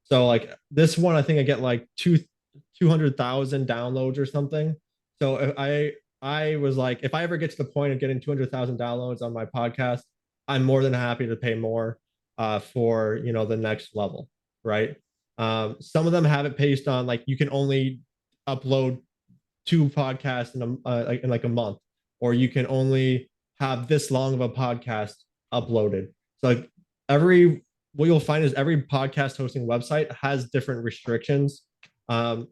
So like this one, I think I get like 200,000 downloads or something. So if I was like, if I ever get to the point of getting 200,000 downloads on my podcast, I'm more than happy to pay more for, you know, the next level, right? Some of them have it based on like you can only upload two podcasts in like a month, or you can only have this long of a podcast uploaded. So like every what you'll find is every podcast hosting website has different restrictions. Um,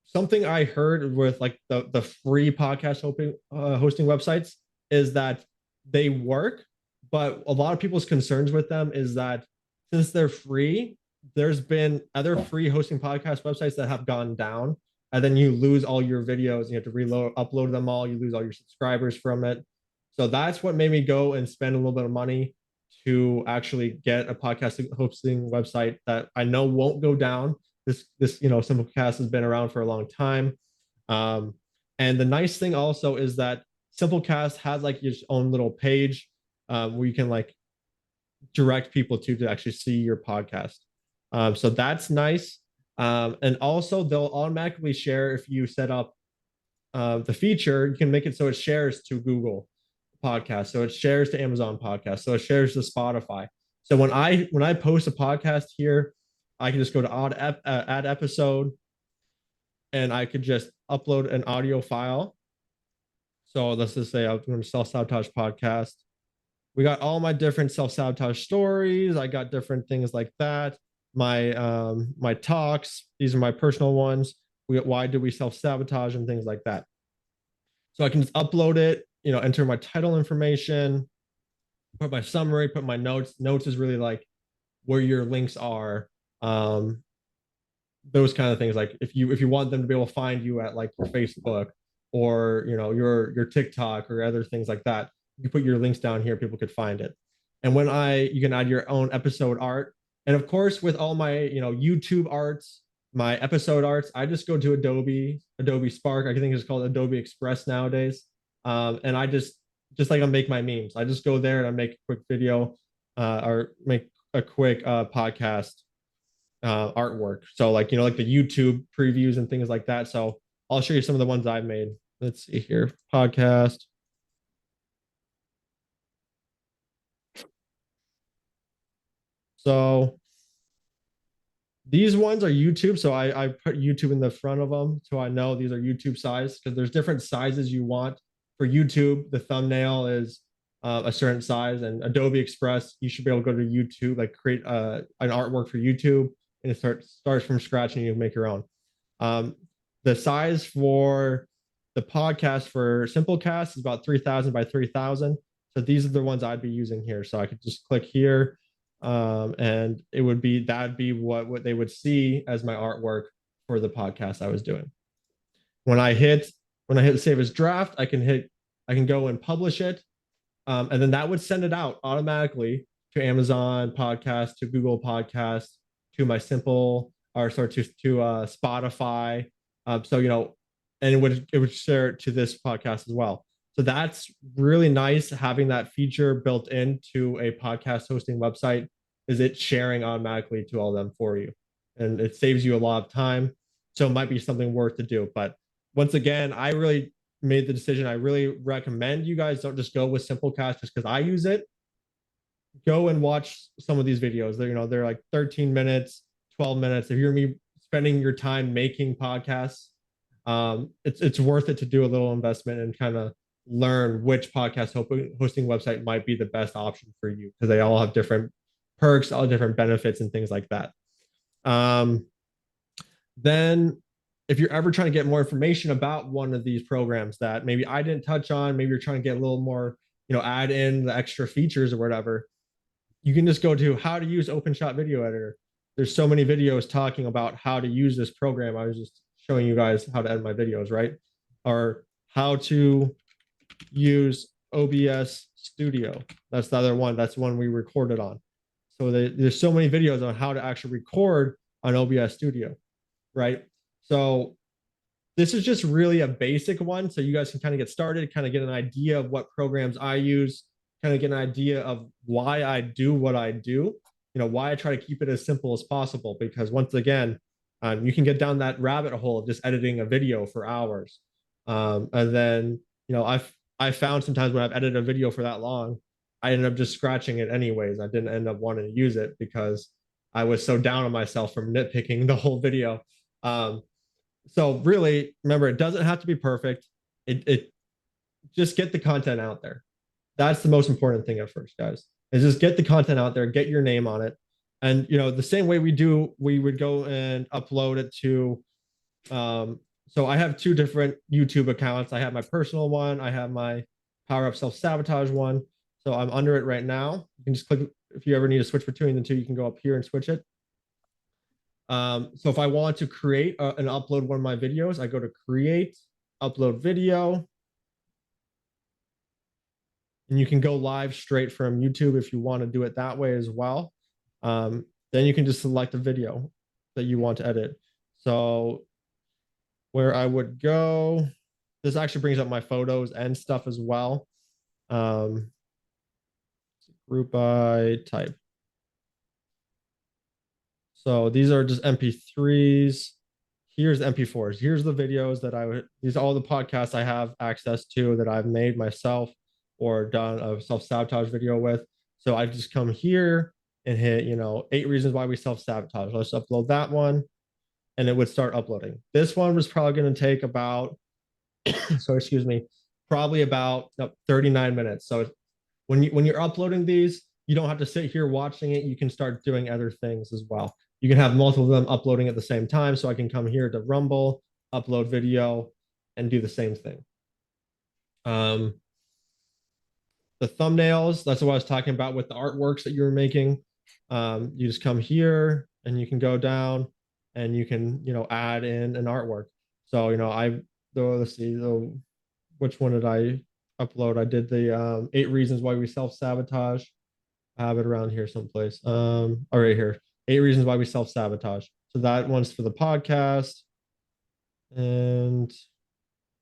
Something I heard with like the free podcast hosting websites is that they work, but a lot of people's concerns with them is that since they're free, there's been other free hosting podcast websites that have gone down, and then you lose all your videos. You have to reload, upload them all. You lose all your subscribers from it. So that's what made me go and spend a little bit of money to actually get a podcast hosting website that I know won't go down. This you know, Simplecast has been around for a long time, um, and the nice thing also is that Simplecast has like its own little page where you can like direct people to actually see your podcast. So that's nice. And also they'll automatically share if you set up the feature. You can make it so it shares to Google Podcast, so it shares to Amazon Podcast, so it shares to Spotify. So when I post a podcast here, I can just go to add episode, and I could just upload an audio file. So let's just say I'm going to Self Sabotage podcast. We got all my different self sabotage stories. I got different things like that. My talks. These are my personal ones. We got why do we self sabotage and things like that. So I can just upload it. You know, enter my title information, put my summary, put my notes. Notes is really like where your links are. Um, those kind of things. Like if you want them to be able to find you at like your Facebook or you know your TikTok or other things like that, you put your links down here, people could find it. And when I you can add your own episode art, and of course with all my you know YouTube arts, my episode arts, I just go to Adobe Spark. I think it's called Adobe Express nowadays, and I just like I make my memes. I just go there and I make a quick video or make a quick podcast artwork. So like you know like the YouTube previews and things like that. So I'll show you some of the ones I've made. Let's see here. Podcast. So these ones are YouTube. So I put YouTube in the front of them so I know these are YouTube size because there's different sizes you want for YouTube. The thumbnail is a certain size, and Adobe Express, you should be able to go to YouTube, like create an artwork for YouTube, and it starts from scratch, and you make your own. Um, the size for the podcast for Simplecast is about 3,000 by 3,000. So these are the ones I'd be using here. So I could just click here, and it would be that'd be what they would see as my artwork for the podcast I was doing. When I hit when I hit save as draft, I can go and publish it, and then that would send it out automatically to Amazon Podcast, to Google Podcast, to my Simple, or sorry, to Spotify. So you know, and it would share it to this podcast as well. So that's really nice having that feature built into a podcast hosting website. Is it sharing automatically to all of them for you, and it saves you a lot of time. So it might be something worth to do. But once again, I really made the decision. I really recommend you guys don't just go with Simplecast just because I use it. Go and watch some of these videos. They're you know they're like 13 minutes, 12 minutes. If you're me spending your time making podcasts, it's worth it to do a little investment and kind of learn which podcast hosting website might be the best option for you because they all have different perks, all different benefits, and things like that. Um, then if you're ever trying to get more information about one of these programs that maybe I didn't touch on, maybe you're trying to get a little more, add in the extra features or whatever, you can just go to how to use OpenShot Video Editor. There's so many videos talking about how to use this program. I was just showing you guys how to edit my videos, right? Or how to use OBS Studio. That's the other one. That's one we recorded on. So there's so many videos on how to actually record on OBS Studio, right? So this is just really a basic one. So you guys can kind of get started, kind of get an idea of what programs I use, kind of get an idea of why I do what I do, why I try to keep it as simple as possible. Because once again, you can get down that rabbit hole of just editing a video for hours. And then, I found sometimes when I've edited a video for that long, I ended up just scratching it anyways. I didn't end up wanting to use it because I was so down on myself from nitpicking the whole video. So really, remember, it doesn't have to be perfect. It just get the content out there. That's the most important thing at first, guys. Is just get the content out there, get your name on it. And the same way we would go and upload it to so I have two different YouTube accounts. I have my personal one, I have my Power Up Self Sabotage one. So I'm under it right now. You can just click if you ever need to switch between the two, you can go up here and switch it. So if I want to create and upload one of my videos, I go to create, upload video, and you can go live straight from YouTube if you want to do it that way as well. Then you can just select a video that you want to edit. So where I would go, this actually brings up my photos and stuff as well. Group by type. So these are just MP3s. Here's MP4s. Here's the videos that these are all the podcasts I have access to that I've made myself or done a self-sabotage video with. So I just come here and hit, 8 reasons why we self-sabotage. Let's upload that one. And it would start uploading. This one was probably going to take about, so excuse me, probably about 39 minutes. So when you're uploading these, you don't have to sit here watching it. You can start doing other things as well. You can have multiple of them uploading at the same time. So I can come here to Rumble, upload video, and do the same thing. The thumbnails, that's what I was talking about with the artworks that you were making. You just come here and you can go down and you can, add in an artwork. So, let's see, which one did I upload? I did the 8 reasons why we self-sabotage. I have it around here someplace. Right here. 8 reasons why we self-sabotage. So that one's for the podcast. And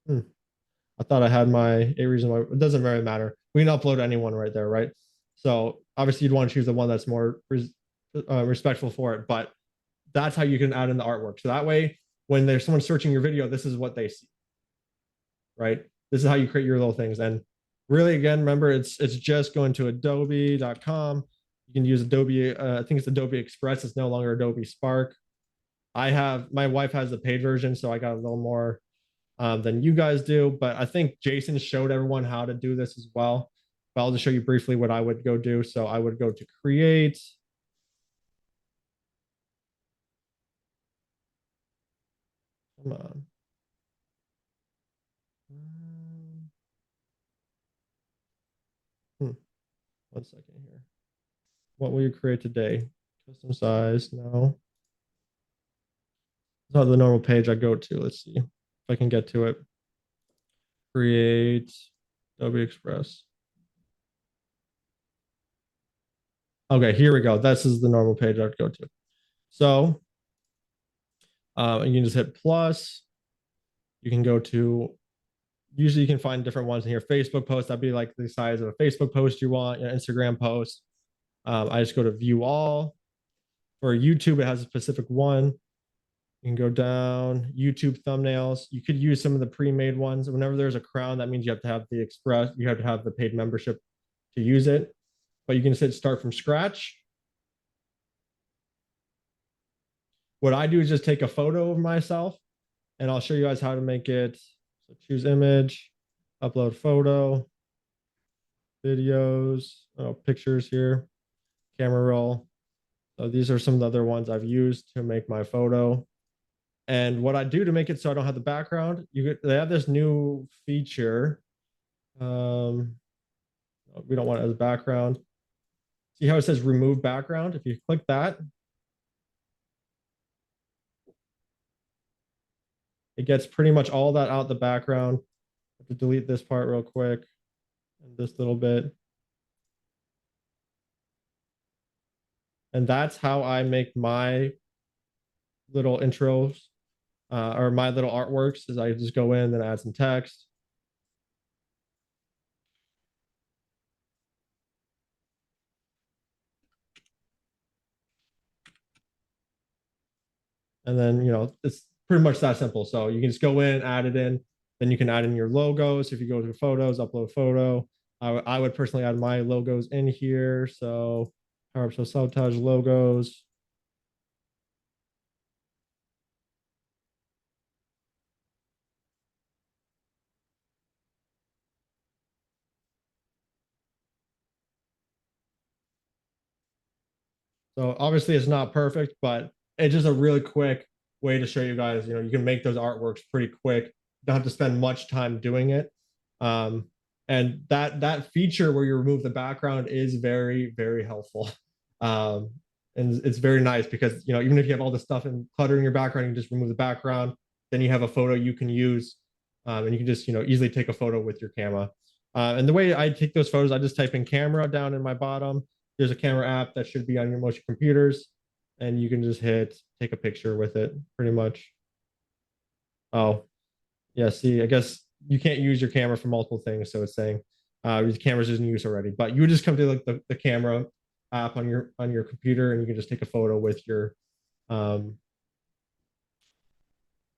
I thought I had my 8 reasons why. It doesn't really matter. We can upload anyone right there, right? So obviously you'd want to choose the one that's more respectful for it, but that's how you can add in the artwork. So that way, when there's someone searching your video, this is what they see, right? This is how you create your little things. And really, again, remember, it's just going to adobe.com. You can use Adobe, I think it's Adobe Express. It's no longer Adobe Spark. My wife has the paid version, so I got a little more than you guys do. But I think Jason showed everyone how to do this as well. But I'll just show you briefly what I would go do. So I would go to create. Come on. 1 second here. What will you create today? Custom size? No. It's not the normal page I go to. Let's see if I can get to it. Create Adobe Express. Okay, here we go. This is the normal page I'd go to. So you can just hit plus. You can go to, usually you can find different ones in here. Facebook post, that'd be like the size of a Facebook post you want, Instagram post. I just go to view all. For YouTube, it has a specific one. You can go down, YouTube thumbnails. You could use some of the pre-made ones. Whenever there's a crown, that means you have to have the Express, you have to have the paid membership to use it. But you can hit start from scratch. What I do is just take a photo of myself and I'll show you guys how to make it. So choose image, upload photo, videos, pictures here, camera roll. So these are some of the other ones I've used to make my photo. And what I do to make it so I don't have the background, they have this new feature. Um, we don't want it as a background. See how it says remove background? If you click that, it gets pretty much all that out the background. I have to delete this part real quick and this little bit. And that's how I make my little intros or my little artworks is I just go in and add some text. And then, it's pretty much that simple. So you can just go in, add it in. Then you can add in your logos. If you go to photos, upload photo. I would personally add my logos in here. So Power Up, so Sabotage logos. So obviously it's not perfect, but it's just a really quick way to show you guys, you can make those artworks pretty quick. You don't have to spend much time doing it. Um, and that feature where you remove the background is very, very helpful. Um, and it's very nice because, even if you have all this stuff and clutter in your background, you can just remove the background. Then you have a photo you can use. And you can just, easily take a photo with your camera. And the way I take those photos, I just type in camera down in my bottom. There's a camera app that should be on most computers, and you can just hit take a picture with it pretty much. Oh, yeah. See, I guess you can't use your camera for multiple things. So it's saying your camera's in use already, but you would just come to like the camera app on your computer and you can just take a photo um,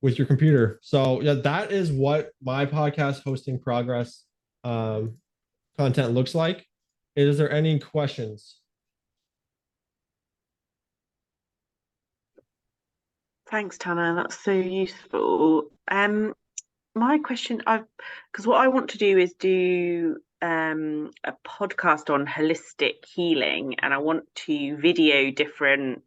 with your computer. So yeah, that is what my podcast hosting progress um, content looks like. Is there any questions? Thanks, Tana. That's so useful. My question, I've because what I want to do is do a podcast on holistic healing, and I want to video different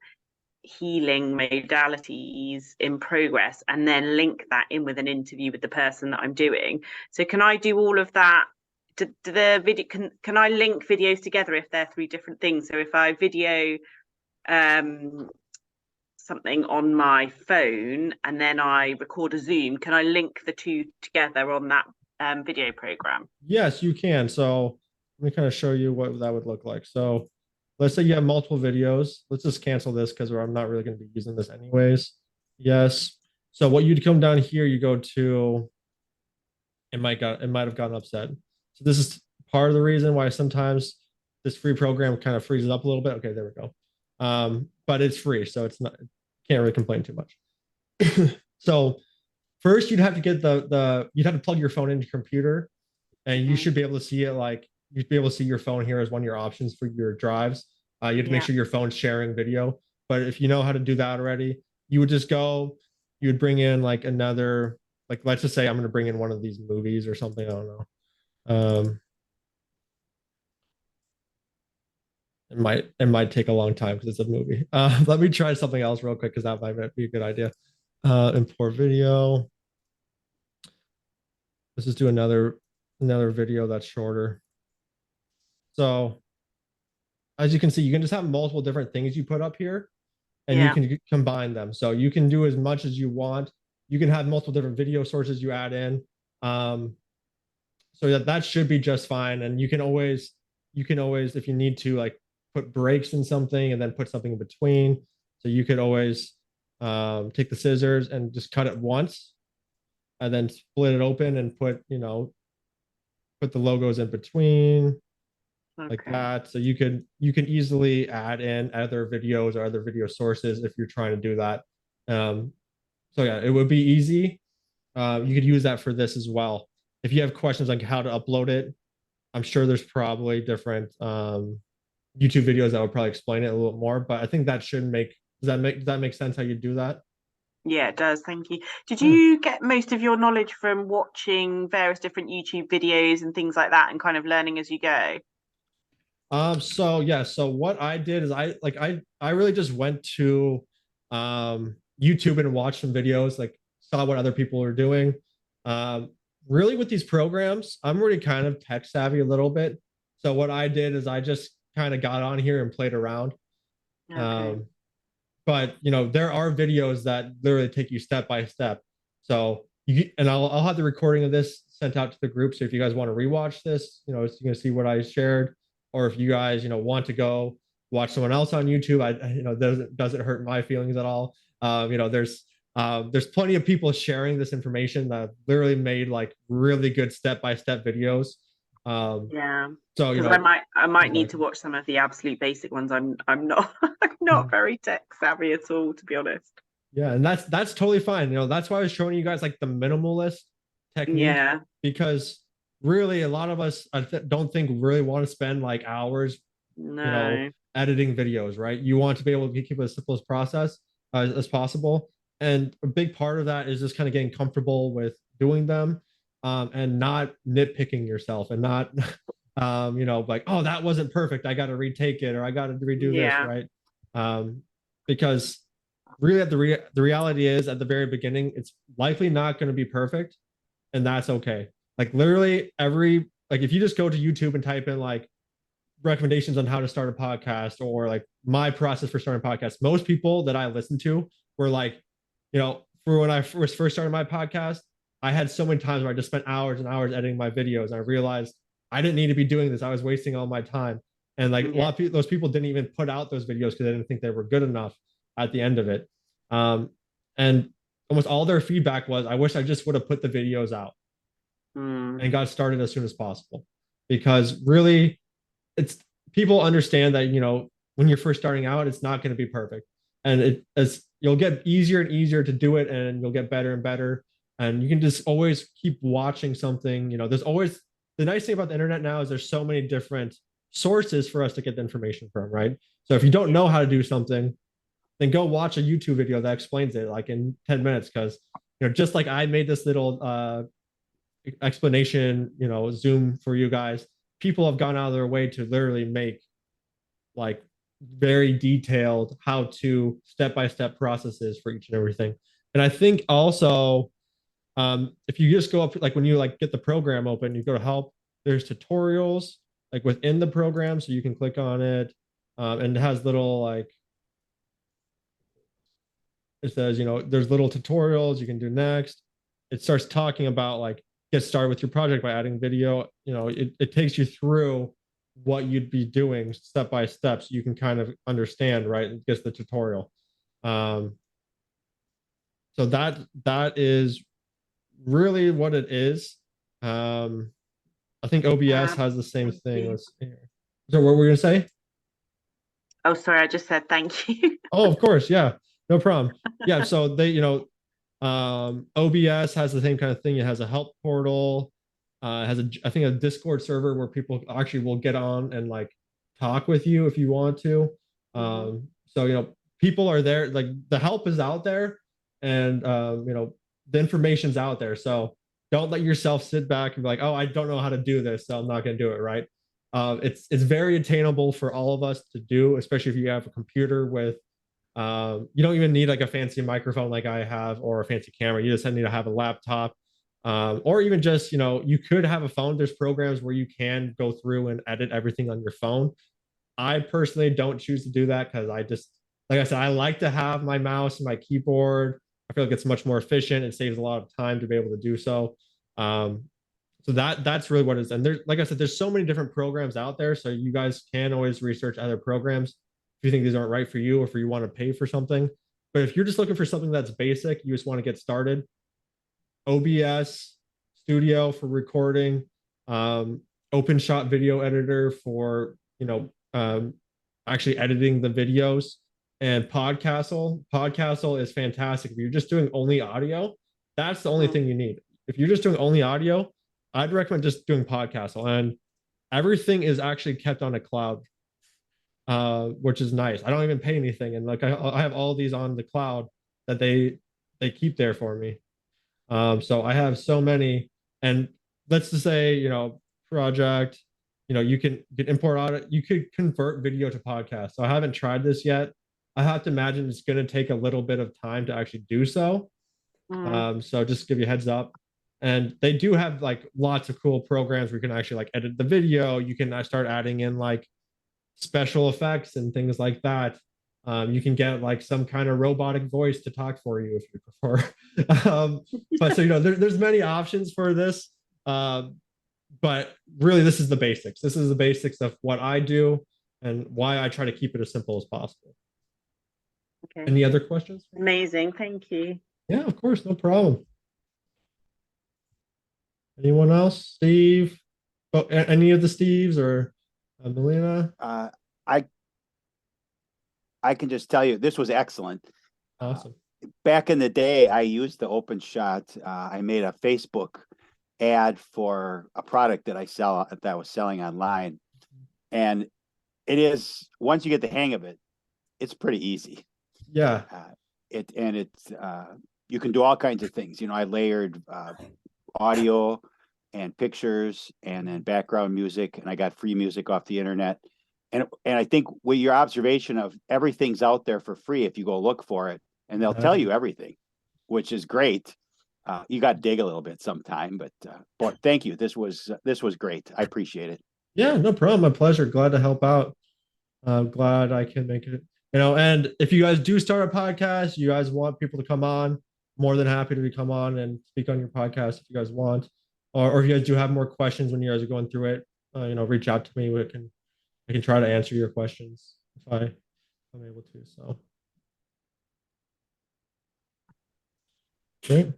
healing modalities in progress, and then link that in with an interview with the person that I'm doing. So, can I do all of that? Do the video can I link videos together if they're three different things? So, if I video um something on my phone and then I record a Zoom, can I link the two together on that video program? Yes, you can. So let me kind of show you what that would look like. So let's say you have multiple videos. Let's just cancel this because I'm not really going to be using this anyways. Yes. So what you'd come down here, you go to it might have gotten upset. So this is part of the reason why sometimes this free program kind of freezes up a little bit. Okay, there we go. But it's free, so it's not can't really complain too much. So first you'd have to get you'd have to plug your phone into your computer and you should be able to see it like you'd be able to see your phone here as one of your options for your drives. You have to make sure your phone's sharing video. But if you know how to do that already, you would just go, you would bring in like another, like let's just say I'm going to bring in one of these movies or something. I don't know. It might take a long time because it's a movie. Let me try something else real quick because that might be a good idea. Import video. Let's just do another video that's shorter. So as you can see, you can just have multiple different things you put up here and you Yeah. can combine them. So you can do as much as you want. You can have multiple different video sources you add in. Um, so that should be just fine. And you can always, if you need to, like put breaks in something and then put something in between. So you could always take the scissors and just cut it once and then split it open and put the logos in between like Okay. that. So you can easily add in other videos or other video sources if you're trying to do that. So yeah, it would be easy. You could use that for this as well. If you have questions on how to upload it, I'm sure there's probably different YouTube videos that would probably explain it a little more. But I think that should make does that make sense how you do that? Yeah, it does. Thank you. Did Yeah. you get most of your knowledge from watching various different YouTube videos and things like that and kind of learning as you go? So yeah, so what I did is I really just went to YouTube and watched some videos, like saw what other people are doing. Um, Really, with these programs, I'm already kind of tech savvy a little bit. So what I did is I just kind of got on here and played around. Okay. Um, but there are videos that literally take you step by step. So and I'll have the recording of this sent out to the group. So if you guys want to rewatch this, you can see what I shared, or if you guys want to go watch someone else on YouTube, doesn't hurt my feelings at all. There's plenty of people sharing this information that literally made like really good step by step videos. Um, Yeah. so Because I might need to exactly. watch some of the absolute basic ones. I'm not I'm not very tech savvy at all, to be honest. Yeah, and that's totally fine. That's why I was showing you guys like the minimalist technique, Yeah. because really a lot of us don't think really want to spend like hours, No. editing videos, right? You want to be able to keep it as simple as process as possible, and a big part of that is just kind of getting comfortable with doing them, and not nitpicking yourself, and not, like, oh, that wasn't perfect. I got to retake it, or I got to redo this, Yeah. right? Um, because really the reality is at the very beginning it's likely not going to be perfect, and that's okay. Like literally every like if you just go to YouTube and type in like recommendations on how to start a podcast, or like my process for starting a podcast, most people that I listened to were like, for when I first started my podcast, I had so many times where I just spent hours and hours editing my videos, and I realized I didn't need to be doing this. I was wasting all my time. And like a Yeah. lot of people, those people didn't even put out those videos because they didn't think they were good enough at the end of it. um, and almost all their feedback was, I wish I just would have put the videos out Mm. and got started as soon as possible. Because really, it's people understand that when you're first starting out, it's not going to be perfect, and as you'll get easier and easier to do it, and you'll get better and better, and you can just always keep watching something. There's always the nice thing about the internet now is there's so many different sources for us to get the information from, right? So if you don't Yeah. know how to do something, then go watch a YouTube video that explains it like in 10 minutes, because just like I made this little explanation, Zoom for you guys, people have gone out of their way to literally make like very detailed how to step by step processes for each and everything. And I think also, if you just go up, like when you like get the program open, you go to help, there's tutorials like within the program, so you can click on it, and it has little like, it says, there's little tutorials you can do next. It starts talking about like get started with your project by adding video. It takes you through what you'd be doing step by step, so you can kind of understand, right? It gets the tutorial. Um, so that is really what it is. Um, I think OBS Fab. has the same Thank thing. you. Let's see here. So what were we gonna say? Oh, sorry, I just said thank you. Oh, of course, yeah, no problem. Yeah, so they, OBS has the same kind of thing. It has a help portal. It has I think a Discord server where people actually will get on and like talk with you if you want to. Hmm. So people are there. Like the help is out there, and the information's out there. So don't let yourself sit back and be like, oh, I don't know how to do this, so I'm not going to do it. Right? It's very attainable for all of us to do, especially if you have a computer with, you don't even need like a fancy microphone like I have, or a fancy camera. You just need to have a laptop, or even just, you could have a phone. There's programs where you can go through and edit everything on your phone. I personally don't choose to do that because I just, like I said, I like to have my mouse and my keyboard. I feel like it's much more efficient. It saves a lot of time to be able to do so. Um, so that's really what it is. And there's, like I said, there's so many different programs out there. So you guys can always research other programs if you think these aren't right for you, or if you want to pay for something. But if you're just looking for something that's basic, you just want to get started, OBS Studio for recording, Open Shot video editor for, actually editing the videos, and Podcastle. Podcastle is fantastic. If you're just doing only audio, that's the only Mm. thing you need. If you're just doing only audio, I'd recommend just doing Podcastle, and everything is actually kept on a cloud, which is nice. I don't even pay anything, and like I have all these on the cloud that they keep there for me. So I have so many, and let's just say, project, you can import out it. You could convert video to podcast. So I haven't tried this yet. I have to imagine it's going to take a little bit of time to actually do so. Mm. So just give you a heads up. And they do have like lots of cool programs where you can actually like edit the video. You can start adding in like special effects and things like that. You can get like some kind of robotic voice to talk for you if you prefer. But so there's many options for this. Um, but really, this is the basics. This is the basics of what I do and why I try to keep it as simple as possible. Okay. Any other questions? Amazing. Thank you. Yeah, of course, no problem. Anyone else? Steve? Oh, any of the Steves or Melina? I I can just tell you this was excellent. Awesome. Back in the day, I used the open shot. I made a Facebook ad for a product that I was selling online. And it is, once you get the hang of it, it's pretty easy. Yeah. You can do all kinds of things. I layered audio and pictures and then background music, and I got free music off the internet. And I think with your observation of everything's out there for free if you go look for it, and they'll tell you everything, which is great. You got to dig a little bit sometime, but thank you. This was great. I appreciate it. Yeah, no problem. My pleasure. Glad to help out. Glad I can make it. And if you guys do start a podcast, you guys want people to come on, more than happy to come on and speak on your podcast if you guys want. Or if you guys do have more questions when you guys are going through it, reach out to me. I can try to answer your questions if I'm able to. So great.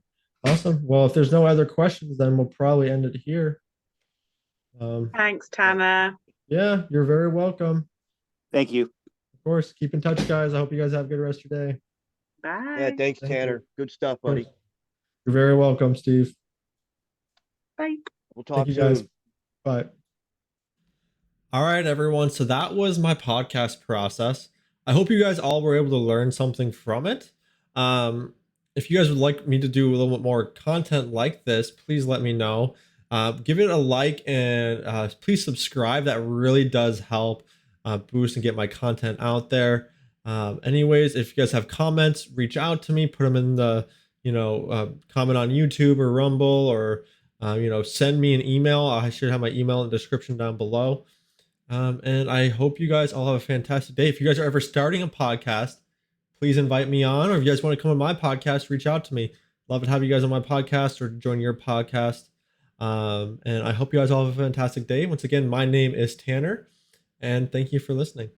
Awesome. Well, if there's no other questions, then we'll probably end it here. Thanks, Tanner. Yeah, you're very welcome. Thank you. Of course. Keep in touch, guys. I hope you guys have a good rest of your day. Bye. Yeah, thanks, Thank Tanner. you. Good stuff, buddy. You're very welcome, Steve. Bye. We'll talk Thank you, soon. guys. Bye. All right, everyone. So that was my podcast process. I hope you guys all were able to learn something from it. If you guys would like me to do a little bit more content like this, please let me know. Give it a like and please subscribe. That really does help boost and get my content out there. Anyways, if you guys have comments, reach out to me. Put them in the comment on YouTube or Rumble, or send me an email. I should have my email in the description down below. And I hope you guys all have a fantastic day. If you guys are ever starting a podcast, please invite me on. Or if you guys want to come on my podcast, reach out to me. Love to have you guys on my podcast or join your podcast. And I hope you guys all have a fantastic day. Once again, my name is Tanner, and thank you for listening.